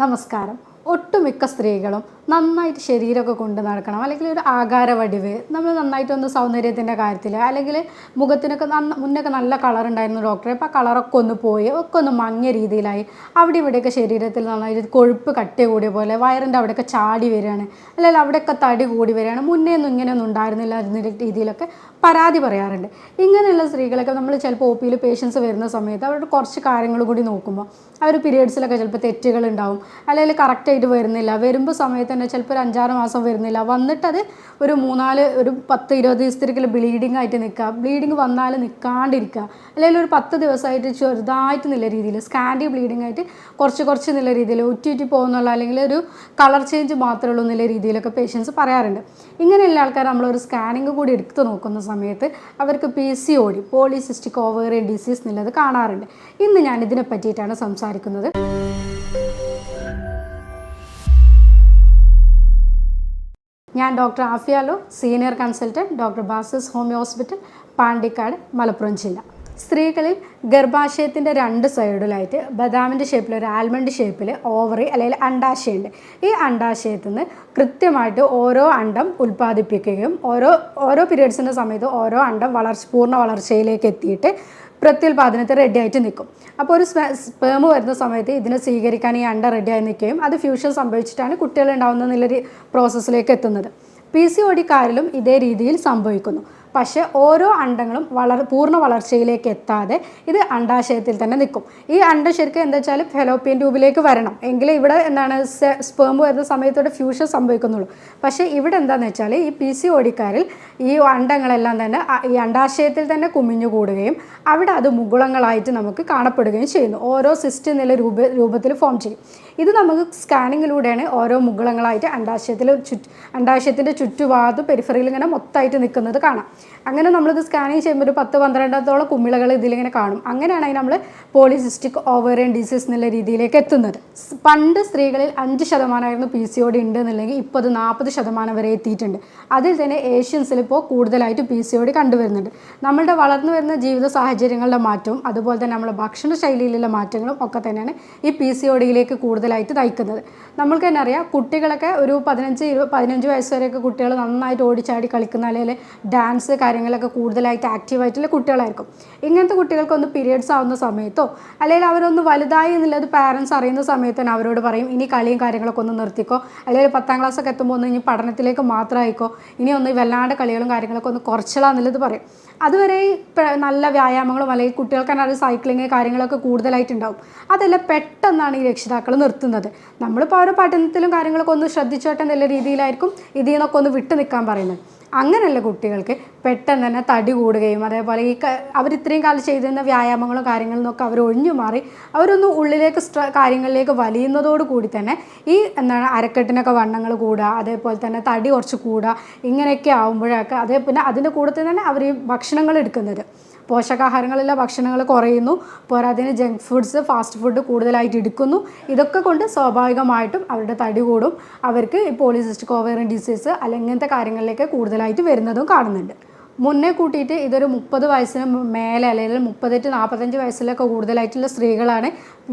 നമസ്കാരം. ഒട്ടുമിക്ക സ്ത്രീകളും നന്നായിട്ട് ശരീരമൊക്കെ കൊണ്ട് നടക്കണം, അല്ലെങ്കിൽ ഒരു ആകാര വടിവ്, നമ്മൾ നന്നായിട്ടൊന്ന് സൗന്ദര്യത്തിൻ്റെ കാര്യത്തിൽ, അല്ലെങ്കിൽ മുഖത്തിനൊക്കെ മുന്നൊക്കെ നല്ല കളർ ഉണ്ടായിരുന്നു ഡോക്ടറെ, അപ്പോൾ ആ കളറൊക്കെ ഒന്ന് പോയി ഒക്കെ ഒന്ന് മങ്ങിയ രീതിയിലായി. അവിടെ ഇവിടെയൊക്കെ ശരീരത്തിൽ നന്നായിട്ട് കൊഴുപ്പ് കട്ടി കൂടിയ പോലെ വയറിൻ്റെ അവിടെയൊക്കെ ചാടി വരികയാണ്, അല്ലെങ്കിൽ അവിടെയൊക്കെ തടി കൂടി വരികയാണ്, മുന്നേ ഒന്നും ഇങ്ങനെയൊന്നും ഉണ്ടായിരുന്നില്ല എന്ന രീതിയിലൊക്കെ പരാതി പറയാറുണ്ട്. ഇങ്ങനെയുള്ള സ്ത്രീകളൊക്കെ നമ്മൾ ചിലപ്പോൾ ഒ പിയിൽ പേഷ്യൻസ് വരുന്ന സമയത്ത് അവരുടെ കുറച്ച് കാര്യങ്ങൾ കൂടി നോക്കുമ്പോൾ അവർ പീരിയഡ്സിലൊക്കെ ചിലപ്പോൾ തെറ്റുകളുണ്ടാവും, അല്ലെങ്കിൽ കറക്റ്റായിട്ട് വരുന്നില്ല, വരുമ്പോൾ സമയത്ത് തന്നെ ചിലപ്പോൾ ഒരു 5-6 മാസം വരുന്നില്ല, വന്നിട്ടത് ഒരു 10-20 ദിവസത്തേക്ക് ബ്ലീഡിങ് ആയിട്ട് നിൽക്കുക, ബ്ലീഡിങ് വന്നാൽ നിൽക്കാണ്ടിരിക്കുക, അല്ലെങ്കിൽ ഒരു 10 ദിവസമായിട്ട് ചെറുതായിട്ട് നല്ല രീതിയിൽ സ്കാൻഡി ബ്ലീഡിങ് ആയിട്ട് കുറച്ച് നല്ല രീതിയിൽ ഉറ്റി പോകുന്നുള്ള, അല്ലെങ്കിൽ ഒരു കളർ ചേഞ്ച് മാത്രമേ ഉള്ളൂ എന്നുള്ള രീതിയിലൊക്കെ പേഷ്യൻസ് പറയാറുണ്ട്. ഇങ്ങനെയുള്ള ആൾക്കാർ നമ്മളൊരു സ്കാനിങ് കൂടി എടുത്ത് നോക്കുന്ന സമയത്ത് അവർക്ക് PCOD, പോളിസിസ്റ്റിക് ഓവേറിയൻ ഡിസീസ് എന്നുള്ളത് കാണാറുണ്ട്. ഇന്ന് ഞാൻ ഇതിനെ പറ്റിയിട്ടാണ് സംസാരിക്കുന്നത്. ഞാൻ ഡോക്ടർ ആഫിയാലോ, senior consultant, doctor Basis homeo hospital, Pandikkad, Malappuram ജില്ല. സ്ത്രീകളിൽ ഗർഭാശയത്തിൻ്റെ 2 സൈഡിലായിട്ട് ബദാമിൻ്റെ ഷേപ്പിൽ, ഒരു ആൽമണ്ട് ഷേപ്പിൽ ഓവറി അല്ലെങ്കിൽ അണ്ടാശയുണ്ട്. ഈ അണ്ടാശയത്തിൽ നിന്ന് കൃത്യമായിട്ട് ഓരോ അണ്ടം ഉൽപ്പാദിപ്പിക്കുകയും ഓരോ പീരിയഡ്സിൻ്റെ സമയത്ത് ഓരോ അണ്ടം പൂർണ്ണ വളർച്ചയിലേക്ക് എത്തിയിട്ട് പ്രത്യുൽപാദനത്തിൽ റെഡി ആയിട്ട് നിൽക്കും. അപ്പോൾ ഒരു സ്പേം വരുന്ന സമയത്ത് ഇതിനെ സ്വീകരിക്കാൻ ഈ അണ്ട റെഡിയായി നിൽക്കുകയും അത് ഫ്യൂഷൻ സംഭവിച്ചിട്ടാണ് കുട്ടികൾ ഉണ്ടാകുന്ന എന്നുള്ളൊരു പ്രോസസ്സിലേക്ക് എത്തുന്നത്. PCODക്കാരിലും ഇതേ രീതിയിൽ സംഭവിക്കുന്നു. പക്ഷേ ഓരോ അണ്ടങ്ങളും പൂർണ്ണ വളർച്ചയിലേക്ക് എത്താതെ ഇത് അണ്ടാശയത്തിൽ തന്നെ നിൽക്കും. ഈ അണ്ടം ശരിക്കും എന്താ വെച്ചാൽ ഫെലോപ്പിയൻ ട്യൂബിലേക്ക് വരണം, എങ്കിൽ ഇവിടെ സ്പേം വരുന്ന സമയത്തോടെ ഫ്യൂഷൻ സംഭവിക്കുന്നുള്ളൂ. പക്ഷേ ഇവിടെ എന്താണെന്ന് വെച്ചാൽ ഈ PCODക്കാരിൽ ഈ അണ്ടങ്ങളെല്ലാം തന്നെ ഈ അണ്ടാശയത്തിൽ തന്നെ കുമിഞ്ഞു കൂടുകയും അവിടെ അത് മുകുളങ്ങളായിട്ട് നമുക്ക് കാണപ്പെടുകയും ചെയ്യുന്നു. ഓരോ സിസ്റ്റ് എന്നുള്ള രൂപത്തിൽ ഫോം ചെയ്യും. ഇത് നമുക്ക് സ്കാനിങ്ങിലൂടെയാണ് ഓരോ മുകുളങ്ങളായിട്ട് അണ്ടാശയത്തിൻ്റെ ചുറ്റുഭാഗത്ത് പെരിഫറിയിൽ ഇങ്ങനെ മൊത്തമായിട്ട് നിൽക്കുന്നത് കാണാം. അങ്ങനെ നമ്മളിത് സ്കാനിങ് ചെയ്യുമ്പോൾ ഒരു 10-12 കുമിളകൾ ഇതിലിങ്ങനെ കാണും. അങ്ങനെയാണ് നമ്മൾ പോളിസിസ്റ്റിക് ഓവേറിയൻ ഡിസീസ് എന്നുള്ള രീതിയിലേക്ക് എത്തുന്നത്. പണ്ട് സ്ത്രീകളിൽ 5% PCOD ഉണ്ട് എന്നുണ്ടെങ്കിൽ ഇപ്പോൾ അത് 40% വരെ എത്തിയിട്ടുണ്ട്. അതിൽ തന്നെ ഏഷ്യൻസിൽ ഇപ്പോൾ കൂടുതലായിട്ട് PCOD കണ്ടുവരുന്നുണ്ട്. നമ്മളുടെ വളർന്നു വരുന്ന ജീവിത സാഹചര്യങ്ങളുടെ മാറ്റവും അതുപോലെ തന്നെ നമ്മുടെ ഭക്ഷണ ശൈലിയിലുള്ള മാറ്റങ്ങളും ഒക്കെ തന്നെയാണ് ഈ PCODയിലേക്ക് കൂടുതലായിട്ട് നയിക്കുന്നത്. നമ്മൾക്ക് തന്നെ അറിയാം, കുട്ടികളൊക്കെ ഒരു 15 വയസ്സ് വരെയൊക്കെ കുട്ടികൾ നന്നായിട്ട് ഓടിച്ചാടി കളിക്കുന്ന, അല്ലെങ്കിൽ ഡാൻസ് കാര്യങ്ങളൊക്കെ കൂടുതലായിട്ട് ആക്റ്റീവായിട്ടുള്ള കുട്ടികളായിരിക്കും. ഇങ്ങനത്തെ കുട്ടികൾക്കൊന്ന് പീരിയഡ്സ് ആവുന്ന സമയത്തോ അല്ലെങ്കിൽ അവരൊന്ന് വലുതായി എന്നുള്ളത് പാരൻസ് അറിയുന്ന സമയത്ത് തന്നെ അവരോട് പറയും, ഇനി കളിയും കാര്യങ്ങളൊക്കെ ഒന്ന് നിർത്തിക്കോ, അല്ലെങ്കിൽ 10ാം ക്ലാസ്സൊക്കെ എത്തുമ്പോൾ ഒന്ന് ഇനി പഠനത്തിലേക്ക് മാത്രമായിക്കോ, ഇനി ഒന്ന് വല്ലാണ്ട് കളികളും കാര്യങ്ങളൊക്കെ ഒന്ന് കുറച്ചിടാന്നുള്ളത് പറയും. അതുവരെ നല്ല വ്യായാമങ്ങളും അല്ലെങ്കിൽ കുട്ടികൾക്ക് തന്നെ അത് സൈക്ലിങ് കാര്യങ്ങളൊക്കെ കൂടുതലായിട്ടുണ്ടാവും. അതെല്ലാം പെട്ടെന്നാണ് ഈ രക്ഷിതാക്കൾ നിർത്തുന്നത്. നമ്മളിപ്പോൾ ഓരോ പഠനത്തിലും കാര്യങ്ങളൊക്കെ ഒന്ന് ശ്രദ്ധിച്ചോട്ടെ എന്നുള്ള രീതിയിലായിരിക്കും ഇതിൽ നിന്നൊക്കെ ഒന്ന് വിട്ടു നിൽക്കാൻ പറയുന്നത്. അങ്ങനെയുള്ള കുട്ടികൾക്ക് പെട്ടെന്ന് തന്നെ തടി കൂടുകയും അതേപോലെ അവരിത്രയും കാലം ചെയ്തിരുന്ന വ്യായാമങ്ങളും കാര്യങ്ങളിൽ നിന്നൊക്കെ അവർ ഒഴിഞ്ഞു മാറി അവരൊന്ന് ഉള്ളിലേക്ക് കാര്യങ്ങളിലേക്ക് വലിയുന്നതോട് കൂടി തന്നെ ഈ അരക്കെട്ടിനൊക്കെ വണ്ണങ്ങൾ കൂടുക, അതേപോലെ തന്നെ തടി കുറച്ച് കൂടുക, ഇങ്ങനെയൊക്കെ ആകുമ്പോഴൊക്കെ പിന്നെ അതിൻ്റെ കൂട്ടത്തിൽ തന്നെ അവർ ഈ ഭക്ഷണങ്ങൾ എടുക്കുന്നത്, പോഷകാഹാരങ്ങളുള്ള ഭക്ഷണങ്ങൾ കുറയുന്നു, പോരാതിന് ജങ്ക് ഫുഡ്സ്, ഫാസ്റ്റ് ഫുഡ് കൂടുതലായിട്ട് എടുക്കുന്നു. ഇതൊക്കെ കൊണ്ട് സ്വാഭാവികമായിട്ടും അവരുടെ തടി കൂടും, അവർക്ക് ഈ പോളിസിസ്റ്റിക് ഓവേറിയൻ ഡിസീസ് അല്ലെങ്കിൽ ഇങ്ങനത്തെ കാര്യങ്ങളിലേക്ക് കൂടുതലായിട്ട് വരുന്നതും കാണുന്നുണ്ട്. മുന്നേ കൂട്ടിയിട്ട് ഇതൊരു 30 വയസ്സിന് മേലെ അല്ലെങ്കിൽ 38-45 വയസ്സിലൊക്കെ കൂടുതലായിട്ടുള്ള സ്ത്രീകളാണ്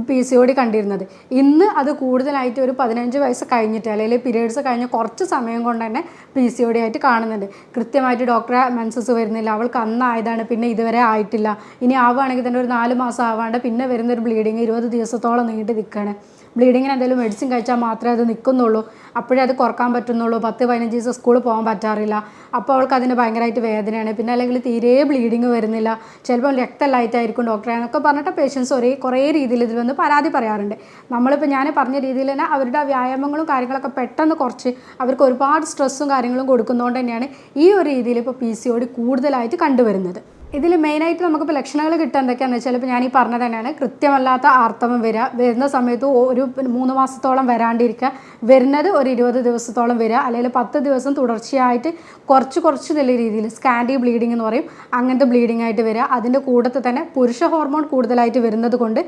PCOD കണ്ടിരുന്നത്. ഇന്ന് അത് കൂടുതലായിട്ട് ഒരു 15 വയസ്സ് കഴിഞ്ഞിട്ട് അല്ലെങ്കിൽ പീരിയഡ്സ് കഴിഞ്ഞ് കുറച്ച് സമയം കൊണ്ട് തന്നെ PCOD ആയിട്ട് കാണുന്നുണ്ട്. കൃത്യമായിട്ട് ഡോക്ടറെ മെൻസസ് വരുന്നില്ല, അവൾക്ക് അന്നായതാണ്, പിന്നെ ഇതുവരെ ആയിട്ടില്ല, ഇനി ആവുകയാണെങ്കിൽ തന്നെ ഒരു 4 മാസം ആവാണ്ട് പിന്നെ വരുന്നൊരു ബ്ലീഡിങ് 20 ദിവസത്തോളം നീണ്ടു നിൽക്കുകയാണ്. ബ്ലീഡിങ്ങിന് എന്തെങ്കിലും മെഡിസിൻ കഴിച്ചാൽ മാത്രമേ അത് നിൽക്കുന്നുള്ളൂ, അപ്പോഴേ അത് കുറക്കാൻ പറ്റുന്നുള്ളൂ. 10-15 ദിവസം സ്കൂളിൽ പോകാൻ പറ്റാറില്ല, അപ്പോൾ അവൾക്ക് അതിന് ഭയങ്കരമായിട്ട് വേദനയാണ്. പിന്നെ അല്ലെങ്കിൽ തീരെ ബ്ലീഡിങ് വരുന്നില്ല, ചിലപ്പോൾ രക്തമല്ലായിട്ടായിരിക്കും ഡോക്ടറെ എന്നൊക്കെ പറഞ്ഞിട്ട് പേഷ്യൻസ് കുറേ രീതിയിൽ ഇതിൽ വന്ന് പരാതി പറയാറുണ്ട്. നമ്മളിപ്പോൾ ഞാൻ പറഞ്ഞ രീതിയിൽ തന്നെ അവരുടെ വ്യായാമങ്ങളും കാര്യങ്ങളൊക്കെ പെട്ടെന്ന് കുറച്ച് അവർക്ക് ഒരുപാട് സ്ട്രെസ്സും കാര്യങ്ങളും കൊടുക്കുന്നതുകൊണ്ട് തന്നെയാണ് ഈ ഒരു രീതിയിൽ ഇപ്പോൾ PCOD കൂടുതലായിട്ട് കണ്ടുവരുന്നത്. ഇതിൽ മെയിനായിട്ട് നമുക്കിപ്പോൾ ലക്ഷണങ്ങൾ കിട്ടുക എന്തൊക്കെയാണെന്ന് വെച്ചാൽ, ഇപ്പോൾ ഞാൻ ഈ പറഞ്ഞത് തന്നെയാണ്, കൃത്യമല്ലാത്ത ആർത്തവം വരുന്ന സമയത്ത് ഒരു 3 മാസത്തോളം വരാണ്ടിരിക്കുക, വരുന്നത് ഒരു 20 ദിവസത്തോളം വരിക, അല്ലെങ്കിൽ 10 ദിവസം തുടർച്ചയായിട്ട് കുറച്ച് നല്ല രീതിയിൽ സ്കാൻഡി ബ്ലീഡിംഗ് എന്ന് പറയും, അങ്ങനത്തെ ബ്ലീഡിംഗ് ആയിട്ട് വരിക. അതിൻ്റെ കൂട്ടത്തിൽ തന്നെ പുരുഷ ഹോർമോൺ കൂടുതലായിട്ട് വരുന്നത് കൊണ്ട്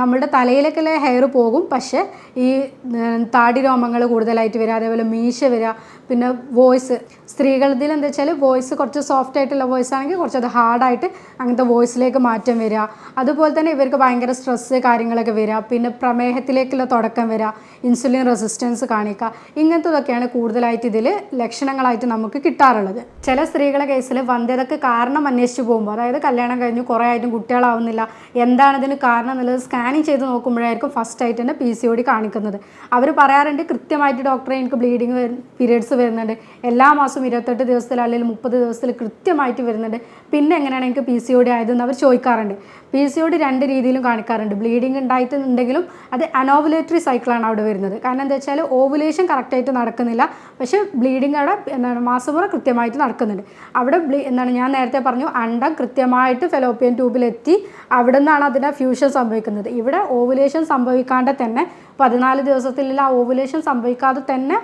നമ്മളുടെ തലയിലേക്കുള്ള ഹെയർ പോകും, പക്ഷേ ഈ താടി രോമങ്ങൾ കൂടുതലായിട്ട് വരിക, അതേപോലെ മീശ വരിക, പിന്നെ വോയിസ് സ്ത്രീകളിൽ എന്താ വെച്ചാൽ വോയിസ് കുറച്ച് സോഫ്റ്റ് ആയിട്ടുള്ള വോയിസ് ആണെങ്കിൽ കുറച്ചത് ഹാർഡായിട്ട് കൂടുതലായിട്ട് അങ്ങനത്തെ വോയിസിലേക്ക് മാറ്റം വരിക, അതുപോലെ തന്നെ ഇവർക്ക് ഭയങ്കര സ്ട്രെസ്സ് കാര്യങ്ങളൊക്കെ വരിക, പിന്നെ പ്രമേഹത്തിലേക്കുള്ള തുടക്കം വരിക, ഇൻസുലിൻ റെസിസ്റ്റൻസ് കാണിക്കുക, ഇങ്ങനത്തതൊക്കെയാണ് കൂടുതലായിട്ട് ഇതിൽ ലക്ഷണങ്ങളായിട്ട് നമുക്ക് കിട്ടാറുള്ളത്. ചില സ്ത്രീകളുടെ കേസിൽ വന്ധ്യതയ്ക്ക് കാരണം അന്വേഷിച്ച് പോകുമ്പോൾ, അതായത് കല്യാണം കഴിഞ്ഞ് കുറേ ആയിട്ടും കുട്ടികളാവുന്നില്ല, എന്താണ് ഇതിന് കാരണം എന്നുള്ളത് സ്കാനിങ് ചെയ്ത് നോക്കുമ്പോഴായിരിക്കും ഫസ്റ്റായിട്ട് തന്നെ PCOD കാണിക്കുന്നത്. അവർ പറയാറുണ്ട് കൃത്യമായിട്ട് ഡോക്ടറെ എനിക്ക് ബ്ലീഡിങ് പീരിയഡ്സ് വരുന്നുണ്ട്, എല്ലാ മാസവും 28 ദിവസത്തിൽ അല്ലെങ്കിൽ 30 ദിവസത്തിൽ കൃത്യമായിട്ട് വരുന്നുണ്ട്, പിന്നെ എങ്ങനെയാണ് എനിക്ക് PCOD ആയതെന്ന് അവർ ചോദിക്കാറുണ്ട്. PCOD രണ്ട് രീതിയിലും കാണിക്കാറുണ്ട്. ബ്ലീഡിങ് ഉണ്ടായിട്ടുണ്ടെങ്കിലും അത് അനോവുലേറ്ററി സൈക്കിളാണ് അവിടെ വരുന്നത്. കാരണം എന്താ വെച്ചാൽ ഓവുലേഷൻ കറക്റ്റായിട്ട് നടക്കുന്നില്ല, പക്ഷേ ബ്ലീഡിങ് അവിടെ മാസമുറ കൃത്യമായിട്ട് നടക്കുന്നുണ്ട്. അവിടെ ഞാൻ നേരത്തെ പറഞ്ഞു അണ്ടം കൃത്യമായിട്ട് ഫെലോപ്പിയൻ ട്യൂബിലെത്തി അവിടെ നിന്നാണ് അതിൻ്റെ ഫ്യൂഷൻ സംഭവിക്കുന്നത്. ഇവിടെ ഓവുലേഷൻ സംഭവിക്കാതെ തന്നെ 14 ദിവസത്തിലുള്ള ആ ഓവുലേഷൻ സംഭവിക്കാതെ തന്നെ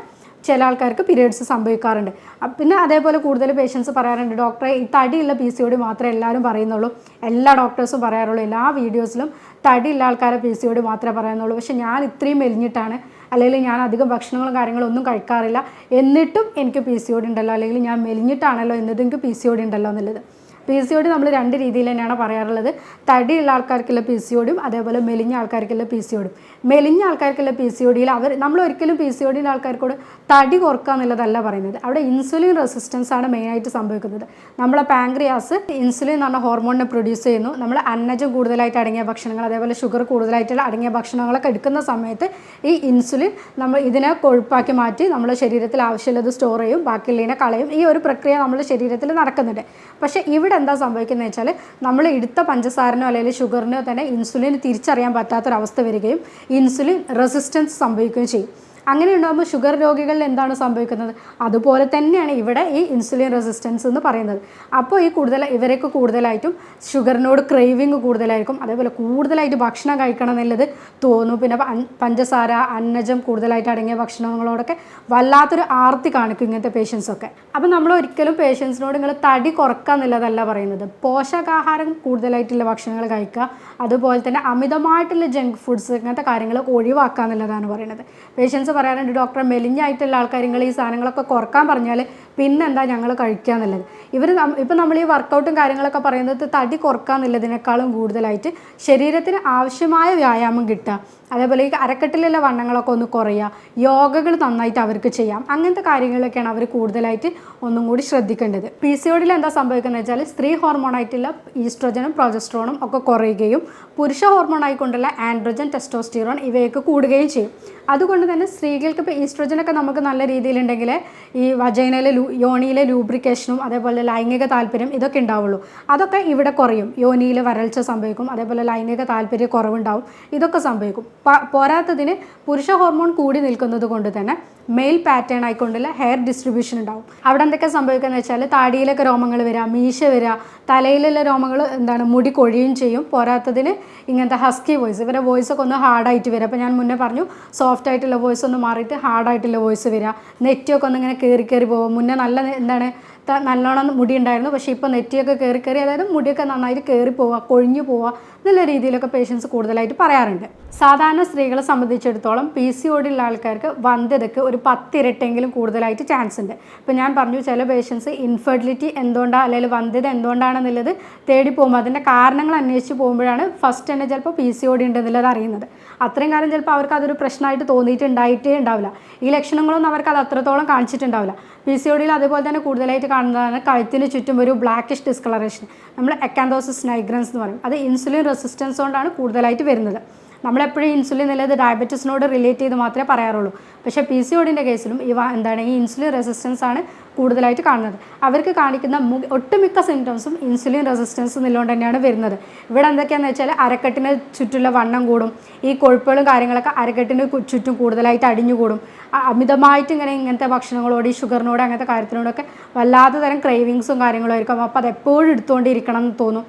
ചില ആൾക്കാർക്ക് പീരിയഡ്സ് സംഭവിക്കാറുണ്ട്. പിന്നെ അതേപോലെ കൂടുതൽ പേഷ്യൻസ് പറയാറുണ്ട് ഡോക്ടറെ ഈ തടിയുള്ള PCOD മാത്രമേ എല്ലാവരും പറയുന്നുള്ളൂ, എല്ലാ ഡോക്ടേഴ്സും പറയാറുള്ളൂ, എല്ലാ വീഡിയോസിലും തടിയുള്ള ആൾക്കാരെ PCOD മാത്രമേ പറയുന്നുള്ളൂ, പക്ഷേ ഞാൻ ഇത്രയും മെലിഞ്ഞിട്ടാണ്, അല്ലെങ്കിൽ ഞാൻ അധികം ഭക്ഷണങ്ങളും കാര്യങ്ങളും ഒന്നും കഴിക്കാറില്ല, എന്നിട്ടും എനിക്ക് PCOD ഉണ്ടല്ലോ, അല്ലെങ്കിൽ ഞാൻ മെലിഞ്ഞിട്ടാണല്ലോ എന്നിട്ടും എനിക്ക് PCOD ഉണ്ടല്ലോ എന്നുള്ളത്. PCOD നമ്മൾ രണ്ട് രീതിയിൽ തന്നെയാണ് പറയാറുള്ളത്. തടിയുള്ള ആൾക്കാർക്കുള്ള PCODയും അതേപോലെ മെലിഞ്ഞ ആൾക്കാർക്കുള്ള PCODയും. മെലിഞ്ഞ ആൾക്കാർക്കുള്ള PCODയിൽ നമ്മൾ ഒരിക്കലും PCODയുടെ ആൾക്കാർക്കോട് തടി കുറക്കുക എന്നുള്ളതല്ല പറയുന്നത്. അവിടെ ഇൻസുലിൻ റെസിസ്റ്റൻസ് ആണ് മെയിനായിട്ട് സംഭവിക്കുന്നത്. നമ്മളെ പാങ്ക്രിയാസ് ഇൻസുലിൻ എന്ന് പറഞ്ഞ ഹോർമോണിനെ പ്രൊഡ്യൂസ് ചെയ്യുന്നു. നമ്മൾ അന്നജം കൂടുതലായിട്ട് അടങ്ങിയ ഭക്ഷണങ്ങൾ, അതേപോലെ ഷുഗർ കൂടുതലായിട്ടുള്ള അടങ്ങിയ ഭക്ഷണങ്ങളൊക്കെ എടുക്കുന്ന സമയത്ത് ഈ ഇൻസുലിൻ നമ്മൾ ഇതിനെ കൊഴുപ്പാക്കി മാറ്റി നമ്മുടെ ശരീരത്തിൽ ആവശ്യമുള്ളത് സ്റ്റോർ ചെയ്യും, ബാക്കിയുള്ളതിനെ കളയും. ഈ ഒരു പ്രക്രിയ നമ്മുടെ ശരീരത്തിൽ നടക്കുന്നുണ്ട്. പക്ഷേ ഇവിടെ എന്താ സംഭവിക്കുന്നത് വെച്ചാൽ നമ്മൾ എടുത്ത പഞ്ചസാരനോ അല്ലെങ്കിൽ ഷുഗറിനോ തന്നെ ഇൻസുലിൻ തിരിച്ചറിയാൻ പറ്റാത്തൊരവസ്ഥ വരികയും ഇൻസുലിൻ റെസിസ്റ്റൻസ് സംഭവിക്കുകയും ചെയ്യും. അങ്ങനെ ഉണ്ടാകുമ്പോൾ ഷുഗർ രോഗികളിൽ എന്താണ് സംഭവിക്കുന്നത്? അതുപോലെ തന്നെയാണ് ഇവിടെ ഈ ഇൻസുലിൻ റെസിസ്റ്റൻസ് എന്ന് പറയുന്നത്. അപ്പോൾ ഇവരൊക്കെ കൂടുതലായിട്ടും ഷുഗറിനോട് ക്രേവിങ് കൂടുതലായിരിക്കും, അതേപോലെ കൂടുതലായിട്ട് ഭക്ഷണം കഴിക്കണം എന്നുള്ളത് തോന്നും. പിന്നെ പഞ്ചസാര, അന്നജം കൂടുതലായിട്ട് അടങ്ങിയ ഭക്ഷണങ്ങളോടൊക്കെ വല്ലാത്തൊരു ആർത്തി കാണിക്കും ഇങ്ങനത്തെ പേഷ്യൻസൊക്കെ. അപ്പോൾ നമ്മൾ ഒരിക്കലും പേഷ്യൻസിനോട് നിങ്ങൾ തടി കുറക്കുക എന്നുള്ളതല്ല പറയുന്നത്. പോഷകാഹാരം കൂടുതലായിട്ടുള്ള ഭക്ഷണങ്ങൾ കഴിക്കുക, അതുപോലെ തന്നെ അമിതമായിട്ടുള്ള ജങ്ക് ഫുഡ്സ് ഇങ്ങനത്തെ കാര്യങ്ങൾ ഒഴിവാക്കുക എന്നുള്ളതാണ് പറയുന്നത്. പേഷ്യൻസ് പറയാറുണ്ട് ഡോക്ടറെ മെലിഞ്ഞായിട്ടുള്ള ആൾക്കാർ നിങ്ങൾ ഈ സാധനങ്ങളൊക്കെ കുറക്കാൻ പറഞ്ഞാൽ പിന്നെന്താ ഞങ്ങൾ കഴിക്കുക എന്നുള്ളത്. ഇപ്പം നമ്മൾ ഈ വർക്കൗട്ടും കാര്യങ്ങളൊക്കെ പറയുന്നത് തടി കുറക്കുക എന്നുള്ളതിനേക്കാളും കൂടുതലായിട്ട് ശരീരത്തിന് ആവശ്യമായ വ്യായാമം കിട്ടുക, അതേപോലെ ഈ അരക്കെട്ടിലുള്ള വണ്ണങ്ങളൊക്കെ ഒന്ന് കുറയുക, യോഗകൾ നന്നായിട്ട് അവർക്ക് ചെയ്യാം, അങ്ങനത്തെ കാര്യങ്ങളൊക്കെയാണ് അവർ കൂടുതലായിട്ട് ഒന്നും കൂടി ശ്രദ്ധിക്കേണ്ടത്. PCODയിൽ എന്താ സംഭവിക്കുന്നത് വെച്ചാൽ സ്ത്രീ ഹോർമോണായിട്ടുള്ള ഈസ്ട്രോജനും പ്രൊജസ്ട്രോണും ഒക്കെ കുറയുകയും പുരുഷ ഹോർമോൺ ആയിക്കൊണ്ടുള്ള ആൻഡ്രോജൻ, ടെസ്റ്റോസ്റ്റിറോൺ ഇവയൊക്കെ കൂടുകയും ചെയ്യും. അതുകൊണ്ട് തന്നെ സ്ത്രീകൾക്ക് ഇപ്പോൾ ഈസ്ട്രോജനൊക്കെ നമുക്ക് നല്ല രീതിയിലുണ്ടെങ്കിൽ ഈ വജൈനയിലെ യോനിയിലെ ലൂബ്രിക്കേഷനും അതേപോലെ ലൈംഗിക താല്പര്യം ഇതൊക്കെ ഉണ്ടാവുള്ളൂ. അതൊക്കെ ഇവിടെ കുറയും. യോനിയിൽ വരൾച്ച സംഭവിക്കും, അതേപോലെ ലൈംഗിക താല്പര്യ കുറവുണ്ടാവും, ഇതൊക്കെ സംഭവിക്കും. പോരാത്തതിന് പുരുഷ ഹോർമോൺ കൂടി നിൽക്കുന്നത് കൊണ്ട് തന്നെ മെയിൽ പാറ്റേൺ ആയിക്കൊണ്ടുള്ള ഹെയർ ഡിസ്ട്രിബ്യൂഷൻ ഉണ്ടാവും. അവിടെ എന്തൊക്കെ സംഭവിക്കുക വെച്ചാൽ താടിയിലൊക്കെ രോമങ്ങൾ വരിക, മീശ വരിക, തലയിലുള്ള രോമങ്ങൾ മുടി കൊഴിയും ചെയ്യും. പോരാത്തതിന് ഇങ്ങനത്തെ ഹസ്കി വോയിസ്, ഇവരുടെ വോയിസൊക്കെ ഒന്ന് ഹാർഡായിട്ട് വരിക. അപ്പോൾ ഞാൻ മുന്നേ പറഞ്ഞു സോഫ്റ്റ് ആയിട്ടുള്ള വോയിസ് ഒന്ന് മാറിയിട്ട് ഹാർഡായിട്ടുള്ള വോയിസ് വരിക. നെറ്റിയൊക്കെ ഒന്ന് ഇങ്ങനെ കയറി പോകും. മുന്നേ നല്ല നല്ലോണം മുടി ഉണ്ടായിരുന്നു, പക്ഷേ ഇപ്പോൾ നെറ്റിയൊക്കെ കയറി അതായത് മുടിയൊക്കെ നന്നായിട്ട് കയറി പോവുക, കൊഴിഞ്ഞു പോവുക എന്നുള്ള രീതിയിലൊക്കെ പേഷ്യൻസ് കൂടുതലായിട്ട് പറയാറുണ്ട്. സാധാരണ സ്ത്രീകളെ സംബന്ധിച്ചിടത്തോളം PCOD ഉള്ള ആൾക്കാർക്ക് വന്ധ്യതയ്ക്ക് ഒരു 10 ഇരട്ടെങ്കിലും കൂടുതലായിട്ട് ചാൻസ് ഉണ്ട്. ഇപ്പോൾ ഞാൻ പറഞ്ഞു ചില പേഷ്യൻസ് ഇൻഫെർട്ടിലിറ്റി എന്തുകൊണ്ടാണ് അല്ലെങ്കിൽ വന്ധ്യത എന്തുകൊണ്ടാണെന്നുള്ളത് തേടി പോകുമ്പോൾ അതിൻ്റെ കാരണങ്ങൾ അന്വേഷിച്ച് പോകുമ്പോഴാണ് ഫസ്റ്റ് തന്നെ ചിലപ്പോൾ PCOD ഉണ്ടെന്നുള്ളത് അറിയുന്നത്. അത്രയും കാലം ചിലപ്പോൾ അവർക്ക് അതൊരു പ്രശ്നമായിട്ട് തോന്നിയിട്ടുണ്ടായിട്ടേ ഉണ്ടാവില്ല. ഈ ലക്ഷണങ്ങളൊന്നും അവർക്ക് അത് അത്രത്തോളം കാണിച്ചിട്ടുണ്ടാവില്ല. PCODയിൽ അതുപോലെ തന്നെ കൂടുതലായിട്ട് കാണുന്നതാണ് കഴുത്തിന് ചുറ്റും ഒരു ബ്ലാക്കിഷ് ഡിസ്കളറേഷൻ, നമ്മൾ അക്കാന്തോസിസ് നൈഗ്രൻസ് എന്ന് പറയും. അത് ഇൻസുലിൻ റെസിസ്റ്റൻസ് കൊണ്ടാണ് കൂടുതലായിട്ട് വരുന്നത്. നമ്മളെപ്പോഴും ഇൻസുലിൻ എന്നുള്ളത് ഡയബറ്റീസിനോട് റിലേറ്റ് ചെയ്ത് മാത്രമേ പറയാറുള്ളൂ. പക്ഷേ PCODൻ്റെ കേസിലും ഈ ഇൻസുലിൻ റെസിസ്റ്റൻസ് ആണ് കൂടുതലായിട്ട് കാണുന്നത്. അവർക്ക് കാണിക്കുന്ന ഒട്ടുമിക്ക സിംറ്റംസും ഇൻസുലിൻ റെസിസ്റ്റൻസ് എന്നുള്ളതുകൊണ്ട് തന്നെയാണ് വരുന്നത്. ഇവിടെ എന്തൊക്കെയാണെന്ന് വെച്ചാൽ അരക്കെട്ടിന് ചുറ്റുള്ള വണ്ണം കൂടും, ഈ കൊഴുപ്പുകളും കാര്യങ്ങളൊക്കെ അരക്കെട്ടിന് ചുറ്റും കൂടുതലായിട്ട് അടിഞ്ഞു കൂടും, അമിതമായിട്ട് ഇങ്ങനത്തെ ഭക്ഷണങ്ങളോട് ഈ ഷുഗറിനോട് അങ്ങനത്തെ കാര്യത്തിനോടൊക്കെ വല്ലാത്ത തരം ക്രേവിങ്സും കാര്യങ്ങളും ആയിരിക്കും. അപ്പോൾ അതെപ്പോഴും എടുത്തുകൊണ്ടിരിക്കണം എന്ന് തോന്നും.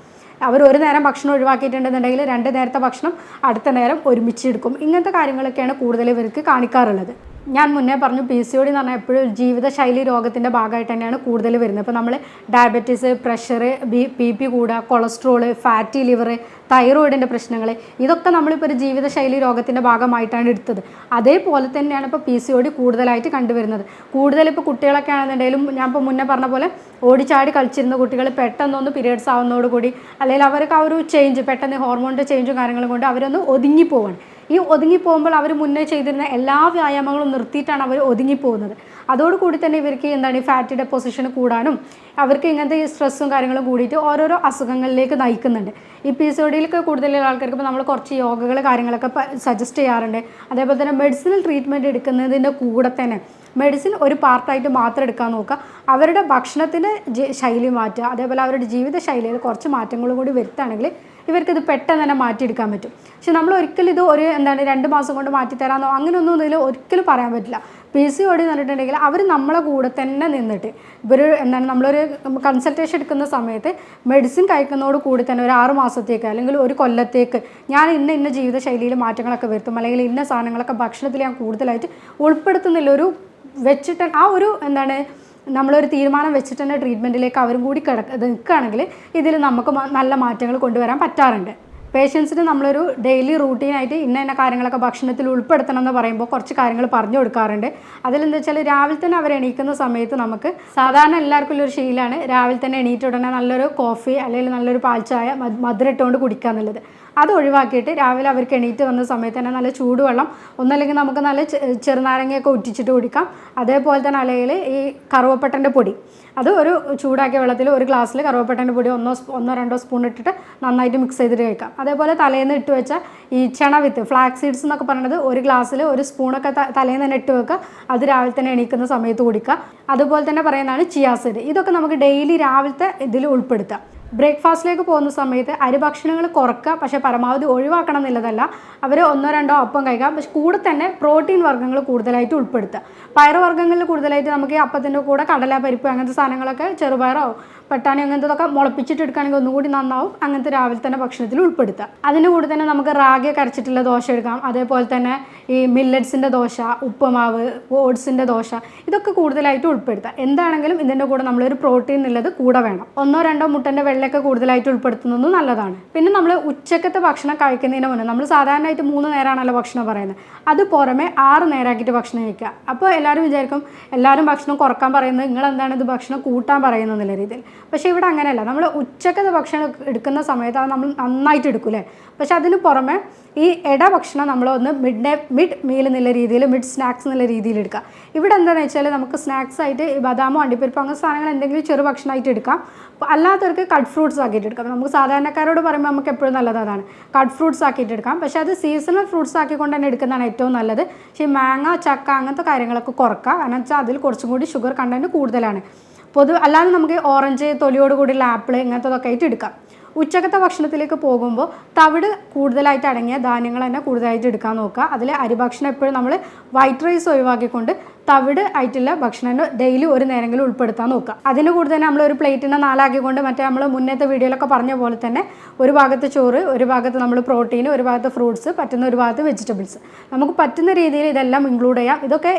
അവർ ഒരു നേരം ഭക്ഷണം ഒഴിവാക്കിയിട്ടുണ്ടെന്നുണ്ടെങ്കിൽ 2 നേരത്തെ ഭക്ഷണം അടുത്ത നേരം ഒരുമിച്ച് എടുക്കും. ഇങ്ങനത്തെ കാര്യങ്ങളൊക്കെയാണ് കൂടുതൽ ഇവർക്ക് കാണിക്കാറുള്ളത്. ഞാൻ മുന്നേ പറഞ്ഞു PCOD എന്ന് പറഞ്ഞാൽ എപ്പോഴും ജീവിതശൈലി രോഗത്തിൻ്റെ ഭാഗമായിട്ട് തന്നെയാണ് കൂടുതൽ വരുന്നത്. ഇപ്പോൾ നമ്മൾ ഡയബറ്റീസ്, പ്രഷർ, BP കൂടുക, കൊളസ്ട്രോള്, ഫാറ്റി ലിവർ, തൈറോയിഡിൻ്റെ പ്രശ്നങ്ങൾ, ഇതൊക്കെ നമ്മളിപ്പോൾ ഒരു ജീവിതശൈലി രോഗത്തിൻ്റെ ഭാഗമായിട്ടാണ് എടുത്തത്. അതേപോലെ തന്നെയാണ് ഇപ്പോൾ PCOD കൂടുതലായിട്ട് കണ്ടുവരുന്നത്. കൂടുതലിപ്പോൾ കുട്ടികളൊക്കെ ആണെന്നുണ്ടെങ്കിലും ഞാൻ ഇപ്പോൾ മുന്നേ പറഞ്ഞ പോലെ ഓടിച്ചാടി കളിച്ചിരുന്ന കുട്ടികൾ പെട്ടെന്നൊന്ന് പീരിയഡ്സ് ആവുന്നതോടുകൂടി അല്ലെങ്കിൽ അവർക്ക് ആ ഒരു ചേഞ്ച് പെട്ടെന്ന് ഹോർമോണിൻ്റെ ചേഞ്ചും കാര്യങ്ങളും കൊണ്ട് അവരൊന്ന് ഒതുങ്ങിപ്പോവാണ്. ഈ ഒതുങ്ങിപ്പോകുമ്പോൾ അവർ മുന്നേ ചെയ്തിരുന്ന എല്ലാ വ്യായാമങ്ങളും നിർത്തിയിട്ടാണ് അവർ ഒതുങ്ങിപ്പോകുന്നത്. അതോടുകൂടി തന്നെ ഇവർക്ക് എന്താണ് ഈ ഫാറ്റി ഡെപ്പോസിഷൻ കൂടാനും അവർക്ക് ഇങ്ങനത്തെ ഈ സ്ട്രെസ്സും കാര്യങ്ങളും കൂടിയിട്ട് ഓരോരോ അസുഖങ്ങളിലേക്ക് നയിക്കുന്നുണ്ട്. ഈ PCODയിലൊക്കെ കൂടുതലുള്ള ആൾക്കാർക്ക് ഇപ്പോൾ നമ്മൾ കുറച്ച് യോഗകൾ കാര്യങ്ങളൊക്കെ സജസ്റ്റ് ചെയ്യാറുണ്ട്. അതേപോലെ തന്നെ മെഡിസിനൽ ട്രീറ്റ്മെൻറ്റ് എടുക്കുന്നതിൻ്റെ കൂടെ തന്നെ മെഡിസിൻ ഒരു പാർട്ടായിട്ട് മാത്രം എടുക്കാൻ നോക്കുക. അവരുടെ ഭക്ഷണത്തിൻ്റെ ശൈലി മാറ്റുക, അതേപോലെ അവരുടെ ജീവിത ശൈലിയിൽ കുറച്ച് മാറ്റങ്ങളും കൂടി വരുത്തുകയാണെങ്കിൽ ഇവർക്കിത് പെട്ടെന്ന് തന്നെ മാറ്റിയെടുക്കാൻ പറ്റും. പക്ഷെ നമ്മൾ ഒരിക്കലും ഇത് ഒരു 2 മാസം കൊണ്ട് മാറ്റിത്തരാമെന്നോ അങ്ങനെയൊന്നും ഇതിൽ ഒരിക്കലും പറയാൻ പറ്റില്ല. PCOD എന്ന് പറഞ്ഞിട്ടുണ്ടെങ്കിൽ അവർ നമ്മളെ കൂടെ തന്നെ നിന്നിട്ട് നമ്മളൊരു കൺസൾട്ടേഷൻ എടുക്കുന്ന സമയത്ത് മെഡിസിൻ കഴിക്കുന്നതോട് കൂടി തന്നെ ഒരു 6 മാസത്തേക്ക് അല്ലെങ്കിൽ ഒരു കൊല്ലത്തേക്ക് ഞാൻ ഇന്ന ജീവിതശൈലിയിൽ മാറ്റങ്ങളൊക്കെ വരുത്തും, അല്ലെങ്കിൽ ഇന്ന സാധനങ്ങളൊക്കെ ഭക്ഷണത്തിൽ ഞാൻ കൂടുതലായിട്ട് ഉൾപ്പെടുത്തുന്നില്ല, ഒരു വെച്ചിട്ട് ആ ഒരു നമ്മളൊരു തീരുമാനം വെച്ചിട്ട് തന്നെ ട്രീറ്റ്മെൻറ്റിലേക്ക് അവരും കൂടി നിൽക്കുകയാണെങ്കിൽ ഇതിൽ നമുക്ക് നല്ല മാറ്റങ്ങൾ കൊണ്ടുവരാൻ പറ്റാറുണ്ട്. പേഷ്യൻസിന് നമ്മളൊരു ഡെയിലി റൂട്ടീനായിട്ട് ഇന്ന കാര്യങ്ങളൊക്കെ ഭക്ഷണത്തിൽ ഉൾപ്പെടുത്തണം എന്ന് പറയുമ്പോൾ കുറച്ച് കാര്യങ്ങൾ പറഞ്ഞു കൊടുക്കാറുണ്ട്. അതിലെന്താ വെച്ചാൽ രാവിലെ തന്നെ അവർ എണീക്കുന്ന സമയത്ത് നമുക്ക് സാധാരണ എല്ലാവർക്കും ഉള്ളൊരു ശീലമാണ് രാവിലെ തന്നെ എണീറ്റ് ഉടനെ നല്ലൊരു കോഫി അല്ലെങ്കിൽ നല്ലൊരു പാൽച്ചായ മധുരം ഇട്ടുകൊണ്ട് കുടിക്കുക എന്നുള്ളത്. അത് ഒഴിവാക്കിയിട്ട് രാവിലെ അവർക്ക് എണീറ്റ് വന്ന സമയത്ത് തന്നെ നല്ല ചൂടുവെള്ളം ഒന്നല്ലെങ്കിൽ നമുക്ക് നല്ല ചെറുനാരങ്ങയൊക്കെ ഉറ്റിച്ചിട്ട് കുടിക്കാം. അതേപോലെ തന്നെ അല്ലെങ്കിൽ ഈ കറുവപ്പട്ടൻ്റെ പൊടി അത് ഒരു ചൂടാക്കിയ വെള്ളത്തിൽ ഒരു ഗ്ലാസ്സിൽ കറുവപ്പട്ടൻ്റെ പൊടി ഒന്നോ രണ്ടോ സ്പൂൺ ഇട്ടിട്ട് നന്നായിട്ട് മിക്സ് ചെയ്തിട്ട് കഴിക്കാം. അതേപോലെ തലേന്ന് ഇട്ട് വെച്ച ഈ ചണവിത്ത് ഫ്ലാക്സ് സീഡ്സ് എന്നൊക്കെ പറയുന്നത് ഒരു ഗ്ലാസ്സിൽ ഒരു സ്പൂണൊക്കെ തലേന്ന് തന്നെ ഇട്ട് വെക്കുക. അത് രാവിലെ തന്നെ എണീക്കുന്ന സമയത്ത് കുടിക്കുക. അതുപോലെ തന്നെ പറയുന്നതാണ് ചിയാ സീഡ്. ഇതൊക്കെ നമുക്ക് ഡെയിലി രാവിലത്തെ ഇതിൽ ഉൾപ്പെടുത്താം. ബ്രേക്ക്ഫാസ്റ്റിലേക്ക് പോകുന്ന സമയത്ത് അരിഭക്ഷണങ്ങൾ കുറക്കുക, പക്ഷേ പരമാവധി ഒഴിവാക്കണം എന്നുള്ളതല്ല. അവർ 1-2 അപ്പം കഴിക്കാം, പക്ഷെ കൂടെ തന്നെ പ്രോട്ടീൻ വർഗ്ഗങ്ങൾ കൂടുതലായിട്ട് ഉൾപ്പെടുത്തുക. പയറുവർഗ്ഗങ്ങളിൽ കൂടുതലായിട്ട് നമുക്ക് ഈ അപ്പത്തിൻ്റെ കൂടെ കടല, പരിപ്പ് അങ്ങനത്തെ സാധനങ്ങളൊക്കെ ചെറുപയറോ പട്ടാണി അങ്ങനത്തതൊക്കെ മുളപ്പിച്ചിട്ട് എടുക്കുകയാണെങ്കിൽ ഒന്നുകൂടി നന്നാവും. അങ്ങനത്തെ രാവിലെ തന്നെ ഭക്ഷണത്തിൽ ഉൾപ്പെടുത്തുക. അതിൻ്റെ കൂടെ തന്നെ നമുക്ക് റാഗി അരച്ചിട്ടുള്ള ദോശ എടുക്കാം. അതേപോലെ തന്നെ ഈ മില്ലറ്റ്സിൻ്റെ ദോശ, ഉപ്പുമാവ്, ഓട്സിൻ്റെ ദോശ, ഇതൊക്കെ കൂടുതലായിട്ട് ഉൾപ്പെടുത്തുക. എന്താണെങ്കിലും ഇതിൻ്റെ കൂടെ നമ്മളൊരു പ്രോട്ടീൻ എന്നുള്ളത് കൂടെ വേണം. 1-2 മുട്ടൻ്റെ വെള്ളയൊക്കെ കൂടുതലായിട്ട് ഉൾപ്പെടുത്തുന്നത് നല്ലതാണ്. പിന്നെ നമ്മൾ ഉച്ചക്കത്തെ ഭക്ഷണം കഴിക്കുന്നതിന് മുന്നേ നമ്മൾ സാധാരണയായിട്ട് 3 നേരമാണല്ലോ ഭക്ഷണം പറയുന്നത്, അത് പുറമെ 6 നേരമാക്കിയിട്ട് ഭക്ഷണം കഴിക്കുക. അപ്പോൾ എല്ലാവരും വിചാരിക്കും എല്ലാവരും ഭക്ഷണം കുറക്കാൻ പറയുന്നത് നിങ്ങളെന്താണ് ഇത് ഭക്ഷണം കൂട്ടാൻ പറയുന്നത് എന്നുള്ള രീതിയിൽ. പക്ഷേ ഇവിടെ അങ്ങനെയല്ല. നമ്മൾ ഉച്ചക്കത്തെ ഭക്ഷണം എടുക്കുന്ന സമയത്ത് അത് നമ്മൾ നന്നായിട്ട് എടുക്കൂലേ. പക്ഷെ അതിന് പുറമെ ഈ ഭക്ഷണം നമ്മളൊന്ന് മിഡ് മീൽ എന്നുള്ള രീതിയിൽ, മിഡ് സ്നാക്സ് എന്നുള്ള രീതിയിൽ എടുക്കുക. ഇവിടെ എന്താണെന്ന് വെച്ചാൽ നമുക്ക് സ്നാക്സ് ആയിട്ട് ബദാമോ അണ്ടിപ്പരിപ്പോ അങ്ങനെ സാധനങ്ങൾ എന്തെങ്കിലും ചെറു ഭക്ഷണമായിട്ട് എടുക്കാം. അല്ലാത്തവർക്ക് കട്ട് ഫ്രൂട്ട്സ് ആക്കിയിട്ട് എടുക്കാം. നമുക്ക് സാധാരണക്കാരോട് പറയുമ്പോൾ നമുക്ക് എപ്പോഴും നല്ലത് അതാണ്, കട്ട് ഫ്രൂട്ട്സ് ആക്കിയിട്ട് എടുക്കാം. പക്ഷേ അത് സീസണൽ ഫ്രൂട്ട്സ് ആക്കിക്കൊണ്ട് തന്നെ എടുക്കുന്നതാണ് ഏറ്റവും നല്ലത്. പക്ഷേ മാങ്ങ, ചക്ക അങ്ങനത്തെ കാര്യങ്ങളൊക്കെ കുറക്കുക. കാരണം വെച്ചാൽ അതിൽ കുറച്ചും കൂടി ഷുഗർ കണ്ടൻറ്റ് കൂടുതലാണ്. അല്ലാതെ നമുക്ക് ഓറഞ്ച്, തൊലിയോട് കൂടിയുള്ള ആപ്പിൾ ഇങ്ങനത്തതൊക്കെ ആയിട്ട് എടുക്കാം. ഉച്ചക്കത്തെ ഭക്ഷണത്തിലേക്ക് പോകുമ്പോൾ തവിട് കൂടുതലായിട്ട് അടങ്ങിയ ധാന്യങ്ങൾ തന്നെ കൂടുതലായിട്ട് എടുക്കാൻ നോക്കുക. അതിൽ അരിഭക്ഷണം എപ്പോഴും നമ്മൾ വൈറ്റ് റൈസ് ഒഴിവാക്കിക്കൊണ്ട് തവിട് ആയിട്ടുള്ള ഭക്ഷണം ഡെയിലി ഒരു നേരമെങ്കിലും ഉൾപ്പെടുത്താൻ നോക്കുക. അതിന് കൂടെ തന്നെ നമ്മൾ ഒരു പ്ലേറ്റിനെ 4 ആക്കിക്കൊണ്ട് മറ്റേ നമ്മൾ മുന്നത്തെ വീഡിയോയിലൊക്കെ പറഞ്ഞ പോലെ തന്നെ ഒരു ഭാഗത്ത് ചോറ്, ഒരു ഭാഗത്ത് നമ്മൾ പ്രോട്ടീൻ, ഒരു ഭാഗത്ത് ഫ്രൂട്ട്സ്, പറ്റുന്ന ഒരു ഭാഗത്ത് വെജിറ്റബിൾസ്, നമുക്ക് പറ്റുന്ന രീതിയിൽ ഇതെല്ലാം ഇൻക്ലൂഡ് ചെയ്യാം. ഇതൊക്കെ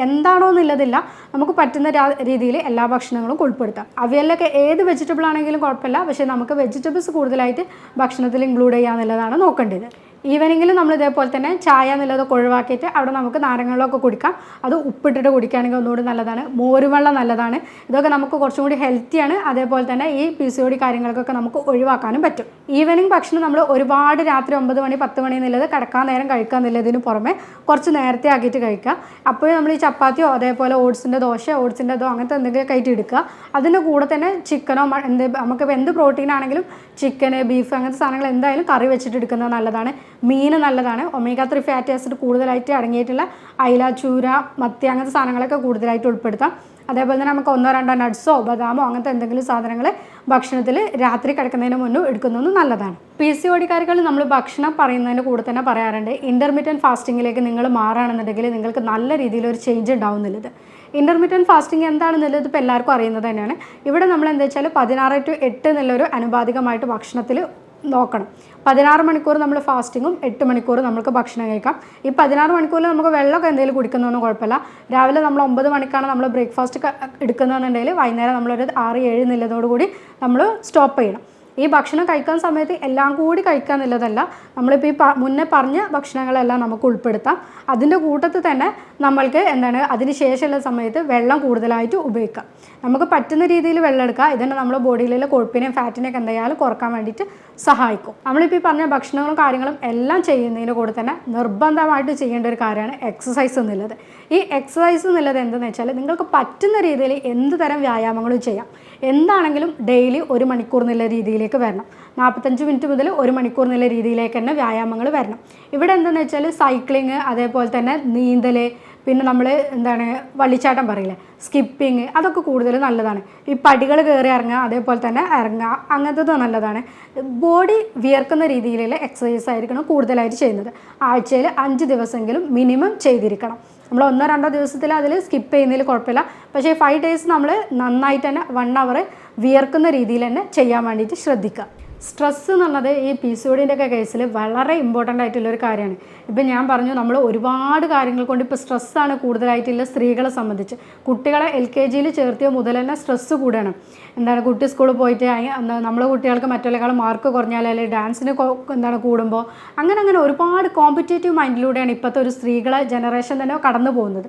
എന്താണോ എന്നുള്ളതില്ല, നമുക്ക് പറ്റുന്ന രീതിയിൽ എല്ലാ ഭക്ഷണങ്ങളും ഉൾപ്പെടുത്താം. അവയിലൊക്കെ ഏത് വെജിറ്റബിൾ ആണെങ്കിലും കുഴപ്പമില്ല, പക്ഷേ നമുക്ക് വെജിറ്റബിൾസ് കൂടുതലായിട്ട് ഭക്ഷണത്തിൽ ഇൻക്ലൂഡ് ചെയ്യുക എന്നുള്ളതാണ് നോക്കേണ്ടത്. ഈവനിങ്ങിൽ നമ്മൾ ഇതേപോലെ തന്നെ ചായ എന്നുള്ളതൊക്കെ ഒഴിവാക്കിയിട്ട് അവിടെ നമുക്ക് നാരങ്ങകളൊക്കെ കുടിക്കാം. അത് ഉപ്പിട്ടിട്ട് കുടിക്കുകയാണെങ്കിൽ ഒന്നുകൂടി നല്ലതാണ്. മോരുവെള്ളം നല്ലതാണ്. ഇതൊക്കെ നമുക്ക് കുറച്ചും കൂടി ഹെൽത്തിയാണ്. അതേപോലെ തന്നെ ഈ PCOD കാര്യങ്ങൾക്കൊക്കെ നമുക്ക് ഒഴിവാക്കാനും പറ്റും. ഈവനിങ് ഭക്ഷണം നമ്മൾ ഒരുപാട് രാത്രി 9 മണി 10 മണി എന്നുള്ളത് കിടക്കാൻ നേരം കഴിക്കുക എന്നുള്ളതിന് പുറമെ കുറച്ച് നേരത്തെ ആക്കിയിട്ട് കഴിക്കുക. അപ്പോൾ നമ്മൾ ഈ ചപ്പാത്തിയോ അതേപോലെ ഓട്സിൻ്റെ ദോശ, ഓട്സിൻ്റെ അങ്ങനത്തെ എന്തെങ്കിലുമൊക്കെ ആയിട്ട് എടുക്കുക. അതിൻ്റെ കൂടെ തന്നെ ചിക്കനോ നമുക്കിപ്പോൾ എന്ത് പ്രോട്ടീൻ ആണെങ്കിലും ചിക്കന്, ബീഫ് അങ്ങനത്തെ സാധനങ്ങൾ എന്തായാലും കറി വെച്ചിട്ട് എടുക്കുന്നത് നല്ലതാണ്. മീൻ നല്ലതാണ്. ഒമേഗ 3 ഫാറ്റി ആസിഡ് കൂടുതലായിട്ട് അടങ്ങിയിട്ടുള്ള അയില, ചൂര, മത്തി അങ്ങനത്തെ സാധനങ്ങളൊക്കെ കൂടുതലായിട്ട് ഉൾപ്പെടുത്താം. അതേപോലെ തന്നെ നമുക്ക് 1-2 നട്ട്സോ ബദാമോ അങ്ങനത്തെ എന്തെങ്കിലും സാധനങ്ങൾ ഭക്ഷണത്തിൽ രാത്രി കിടക്കുന്നതിന് മുന്നേ എടുക്കുന്നത് നല്ലതാണ്. PCODക്കാരികൾ നമ്മൾ ഭക്ഷണം പറയുന്നതിൻ്റെ കൂടെ തന്നെ പറയാറുണ്ട്, ഇൻ്റർമീഡിയറ്റ് ഫാസ്റ്റിങ്ങിലേക്ക് നിങ്ങൾ മാറുകയാണെന്നുണ്ടെങ്കിൽ നിങ്ങൾക്ക് നല്ല രീതിയിലൊരു ചേഞ്ച് ഉണ്ടാവുന്നുള്ളത്. ഇൻ്റർമീഡിയറ്റ് ഫാസ്റ്റിംഗ് എന്താണെന്നുള്ളത് ഇപ്പോൾ എല്ലാവർക്കും അറിയുന്നത് തന്നെയാണ്. ഇവിടെ നമ്മൾ എന്താ വെച്ചാൽ 16 to 8 എന്നുള്ളൊരു അനുപാതികമായിട്ട് ഭക്ഷണത്തിൽ നോക്കണം. 16 മണിക്കൂർ നമ്മൾ ഫാസ്റ്റിങ്ങും 8 മണിക്കൂർ നമുക്ക് ഭക്ഷണം കഴിക്കാം. ഈ 16 മണിക്കൂറിൽ നമുക്ക് വെള്ളമൊക്കെ എന്തെങ്കിലും കുടിക്കുന്നതൊന്നും കുഴപ്പമില്ല. രാവിലെ നമ്മൾ 9 മണിക്കാണ് നമ്മൾ ബ്രേക്ക്ഫാസ്റ്റ് എടുക്കുന്നതെന്നുണ്ടെങ്കിൽ വൈകുന്നേരം നമ്മളൊരു 6-7 എന്നുള്ളതോടുകൂടി നമ്മൾ സ്റ്റോപ്പ് ചെയ്യണം. ഈ ഭക്ഷണം കഴിക്കുന്ന സമയത്ത് എല്ലാം കൂടി കഴിക്കുക എന്നുള്ളതല്ല, നമ്മളിപ്പോൾ ഈ മുന്നേ പറഞ്ഞ ഭക്ഷണങ്ങളെല്ലാം നമുക്ക് ഉൾപ്പെടുത്താം. അതിൻ്റെ കൂട്ടത്തിൽ തന്നെ നമ്മൾക്ക് അതിന് ശേഷമുള്ള സമയത്ത് വെള്ളം കൂടുതലായിട്ട് ഉപയോഗിക്കാം. നമുക്ക് പറ്റുന്ന രീതിയിൽ വെള്ളം എടുക്കുക. ഇതിന് നമ്മുടെ ബോഡിയിലുള്ള കൊഴുപ്പിനെയും ഫാറ്റിനെയൊക്കെ എന്തായാലും കുറക്കാൻ വേണ്ടിയിട്ട് സഹായിക്കും. നമ്മളിപ്പോൾ ഈ പറഞ്ഞ ഭക്ഷണങ്ങളും കാര്യങ്ങളും എല്ലാം ചെയ്യുന്നതിൻ്റെ കൂടെ തന്നെ നിർബന്ധമായിട്ട് ചെയ്യേണ്ട ഒരു കാര്യമാണ് എക്സസൈസ് എന്നുള്ളത്. ഈ എക്സസൈസ് എന്നുള്ളത് എന്തെന്ന് വെച്ചാൽ നിങ്ങൾക്ക് പറ്റുന്ന രീതിയിൽ എന്ത് തരം വ്യായാമങ്ങളും ചെയ്യാം. എന്താണെങ്കിലും ഡെയിലി 1 മണിക്കൂർ എന്നുള്ള രീതിയിലേക്ക് വരണം. 45 മിനിറ്റ് മുതൽ 1 മണിക്കൂർ എന്നുള്ള രീതിയിലേക്ക് തന്നെ വ്യായാമങ്ങൾ വരണം. ഇവിടെ എന്താണെന്ന് വെച്ചാൽ സൈക്ലിങ്, അതേപോലെ തന്നെ നീന്തൽ, പിന്നെ നമ്മൾ വള്ളിച്ചാട്ടം പറയില്ലേ, സ്കിപ്പിങ്, അതൊക്കെ കൂടുതൽ നല്ലതാണ്. ഈ പടികൾ കയറി ഇറങ്ങുക, അതേപോലെ തന്നെ ഇറങ്ങുക, അങ്ങനത്തത് നല്ലതാണ്. ബോഡി വിയർക്കുന്ന രീതിയിലുള്ള എക്സസൈസ് ആയിരിക്കണം കൂടുതലായിട്ട് ചെയ്യുന്നത്. ആഴ്ചയിൽ 5 ദിവസമെങ്കിലും മിനിമം ചെയ്തിരിക്കണം. നമ്മൾ 1-2 ദിവസത്തിൽ അതിൽ സ്കിപ്പ് ചെയ്യുന്നതിൽ കുഴപ്പമില്ല. പക്ഷേ 5 ഡേയ്സ് നമ്മൾ നന്നായിട്ട് തന്നെ 1 അവർ വിയർക്കുന്ന രീതിയിൽ തന്നെ ചെയ്യാൻ വേണ്ടിയിട്ട് ശ്രദ്ധിക്കുക. സ്ട്രെസ്സ് എന്നുള്ളത് ഈ PCOD ഒക്കെ കേസിൽ വളരെ ഇമ്പോർട്ടൻ്റ് ആയിട്ടുള്ളൊരു കാര്യമാണ്. ഇപ്പം ഞാൻ പറഞ്ഞു, നമ്മൾ ഒരുപാട് കാര്യങ്ങൾ കൊണ്ട് ഇപ്പോൾ സ്ട്രെസ്സാണ് കൂടുതലായിട്ടുള്ള സ്ത്രീകളെ സംബന്ധിച്ച്. കുട്ടികളെ LKG ചേർത്തിയ മുതൽ തന്നെ സ്ട്രെസ്സ് കൂടുകയാണ്. കുട്ടി സ്കൂളിൽ പോയിട്ട് നമ്മളെ കുട്ടികൾക്ക് മറ്റുള്ളവരെക്കാളും മാർക്ക് കുറഞ്ഞാൽ, അല്ലെങ്കിൽ ഡാൻസിന് കൂടുമ്പോൾ അങ്ങനെ ഒരുപാട് കോമ്പറ്റേറ്റീവ് മൈൻഡിലൂടെയാണ് ഇപ്പോഴത്തെ ഒരു സ്ത്രീകളെ ജനറേഷൻ തന്നെ കടന്നു പോകുന്നത്.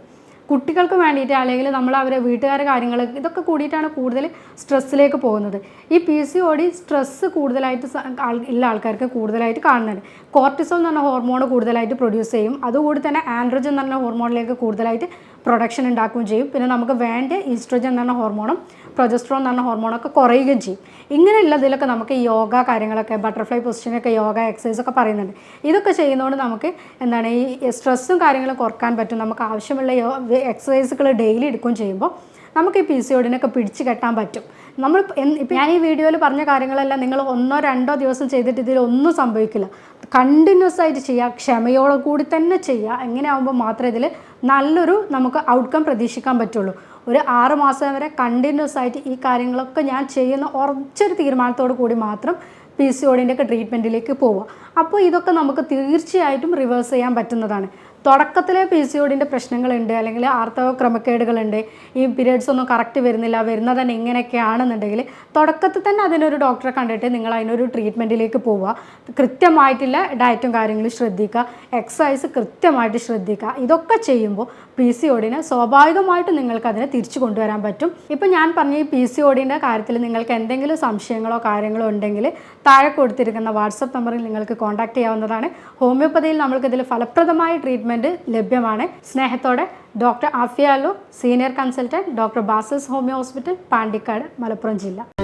കുട്ടികൾക്ക് വേണ്ടിയിട്ട്, അല്ലെങ്കിൽ നമ്മൾ അവരെ വീട്ടുകാരുടെ കാര്യങ്ങൾ, ഇതൊക്കെ കൂടിയിട്ടാണ് കൂടുതൽ സ്ട്രെസ്സിലേക്ക് പോകുന്നത്. ഈ PCOD സ്ട്രെസ്സ് കൂടുതലായിട്ട് ഉള്ള ആൾക്കാർക്ക് കൂടുതലായിട്ട് കാണുന്നുണ്ട്. കോർട്ടിസോൾ എന്ന് പറഞ്ഞ ഹോർമോൺ കൂടുതലായിട്ട് പ്രൊഡ്യൂസ് ചെയ്യും. അതുകൂടി തന്നെ ആൻഡ്രോജൻ എന്ന് പറഞ്ഞ ഹോർമോണിലേക്ക് കൂടുതലായിട്ട് പ്രൊഡക്ഷൻ ഉണ്ടാക്കുകയും ചെയ്യും. പിന്നെ നമുക്ക് വേണ്ട ഈസ്ട്രോജൻ എന്ന് പറഞ്ഞ ഹോർമോണും പ്രൊജസ്ട്രോൺ എന്ന് പറഞ്ഞ ഹോർമോണൊക്കെ കുറയുകയും ചെയ്യും. ഇങ്ങനെയുള്ളതിലൊക്കെ നമുക്ക് യോഗ കാര്യങ്ങളൊക്കെ, ബട്ടർഫ്ലൈ പൊസിഷനൊക്കെ യോഗ എക്സസൈസൊക്കെ പറയുന്നുണ്ട്. ഇതൊക്കെ ചെയ്യുന്നതുകൊണ്ട് നമുക്ക് ഈ സ്ട്രെസ്സും കാര്യങ്ങളും കുറക്കാൻ പറ്റും. നമുക്ക് ആവശ്യമുള്ള എക്സസൈസുകൾ ഡെയിലി എടുക്കുകയും ചെയ്യുമ്പോൾ നമുക്ക് ഈ PCODനൊക്കെ പിടിച്ച് കെട്ടാൻ പറ്റും. ഇപ്പം ഞാൻ ഈ വീഡിയോയിൽ പറഞ്ഞ കാര്യങ്ങളെല്ലാം നിങ്ങൾ 1-2 ദിവസം ചെയ്തിട്ട് ഇതിലൊന്നും സംഭവിക്കില്ല. കണ്ടിന്യൂസ് ആയിട്ട് ചെയ്യുക, ക്ഷമയോടെ കൂടി തന്നെ ചെയ്യുക. എങ്ങനെ ആകുമ്പോൾ മാത്രമേ ഇതിൽ നല്ലൊരു നമുക്ക് ഔട്ട്കം പ്രതീക്ഷിക്കാൻ പറ്റുള്ളൂ. ഒരു 6 മാസം വരെ കണ്ടിന്യൂസ് ആയിട്ട് ഈ കാര്യങ്ങളൊക്കെ ഞാൻ ചെയ്യുന്ന ഉറച്ചൊരു തീരുമാനത്തോടു കൂടി മാത്രം PCODൻ്റെ ട്രീറ്റ്മെൻറ്റിലേക്ക് പോവുക. അപ്പോൾ ഇതൊക്കെ നമുക്ക് തീർച്ചയായിട്ടും റിവേഴ്സ് ചെയ്യാൻ പറ്റുന്നതാണ്. തുടക്കത്തിലെ PCODൻ്റെ പ്രശ്നങ്ങളുണ്ട്, അല്ലെങ്കിൽ ആർത്തവ ക്രമക്കേടുകളുണ്ട്, ഈ പീരിയഡ്സ് ഒന്നും കറക്റ്റ് വരുന്നില്ല, വരുന്നത് തന്നെ ഇങ്ങനെയൊക്കെയാണെന്നുണ്ടെങ്കിൽ തുടക്കത്തിൽ തന്നെ അതിനൊരു ഡോക്ടറെ കണ്ടിട്ട് നിങ്ങൾ അതിനൊരു ട്രീറ്റ്മെൻറ്റിലേക്ക് പോവുക. കൃത്യമായിട്ടുള്ള ഡയറ്റും കാര്യങ്ങളും ശ്രദ്ധിക്കുക, എക്സസൈസ് കൃത്യമായിട്ട് ശ്രദ്ധിക്കുക. ഇതൊക്കെ ചെയ്യുമ്പോൾ PCODനെ സ്വാഭാവികമായിട്ടും നിങ്ങൾക്ക് അതിനെ തിരിച്ചു കൊണ്ടുവരാൻ പറ്റും. ഇപ്പം ഞാൻ പറഞ്ഞ ഈ PCODൻ്റെ കാര്യത്തിൽ നിങ്ങൾക്ക് എന്തെങ്കിലും സംശയങ്ങളോ കാര്യങ്ങളോ ഉണ്ടെങ്കിൽ താഴെ കൊടുത്തിരിക്കുന്ന വാട്സപ്പ് നമ്പറിൽ നിങ്ങൾക്ക് കോൺടാക്ട് ചെയ്യാവുന്നതാണ്. ഹോമിയോപ്പതിയിൽ നമ്മൾക്കിതിൽ ഫലപ്രദമായ ട്രീറ്റ്മെൻറ്റ് ലഭ്യമാണ്. സ്നേഹത്തോടെ doctor Afiya Alu, senior consultant, doctor Basis homeo hospital, Pandikkad, Malappuram ജില്ല.